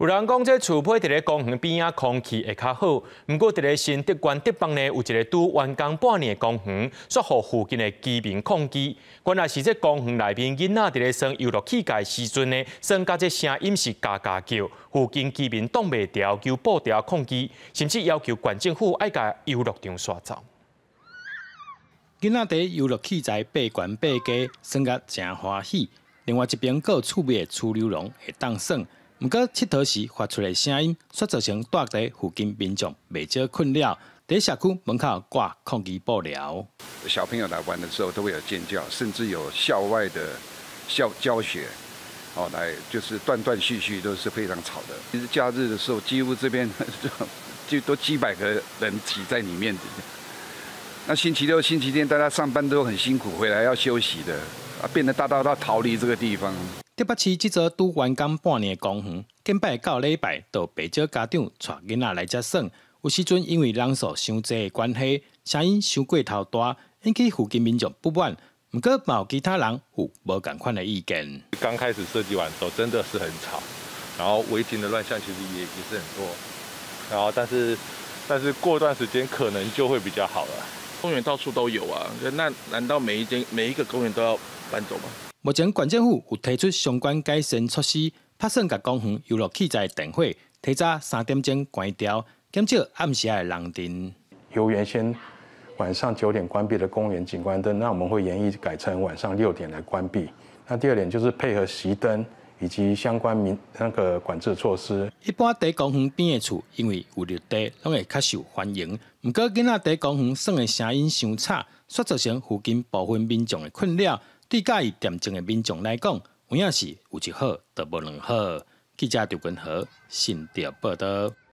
有人讲，这厝配伫咧公园边仔，空气会较好。不过，伫咧新德关德邦呢，有一个拄完工半年的公园，煞互附近的居民抗议。原来是这公园内面囡仔伫咧耍游乐器械时阵呢，耍甲这声音是嘎嘎叫，附近居民挡袂牢，求报条抗议，甚至要求县政府爱甲游乐场刷走。囡仔伫游乐器材爬悬爬低，耍甲真欢喜。另外一边，阁有趣味的楚溜龙会当耍。不过，佚佗时发出的声音，却造成住在附近民众袂少困扰。在社区门口挂抗议布条。小朋友来玩的时候都会有尖叫，甚至有校外的教学，来就是断断续续都是非常吵的。其实假日的时候，几乎这边就都几百个人挤在里面。那星期六、星期天大家上班都很辛苦，回来要休息的，变得大家都逃离这个地方。台北市这座拄完工半年的公园，近摆到礼拜都不少家长带囡仔来这耍。有时阵因为人数伤济的关系，声音伤过头大，引起附近民众不满。不过，也有其他人有无同款的意见。刚开始设计完的时候真的是很吵，然后违停的乱象其实也是很多。然后但是过段时间可能就会比较好了。公园到处都有啊，那难道每一个公园都要搬走吗？目前县政府有提出相关改善措施，拍算甲公园游乐器材电火提早3点钟关掉，减少暗时的人潮。由原先晚上9点关闭的公园景观灯，那我们会研议改成晚上6点来关闭。那第二点就是配合熄灯以及相关管制措施。一般在公园边的厝，因为有绿地，拢会较受欢迎。不过囡仔在公园耍的声音伤吵，却造成附近部分民众的困扰。对介意恬静的民众来讲，有影是有一好，就无两好。记者刘君和，新潮报道。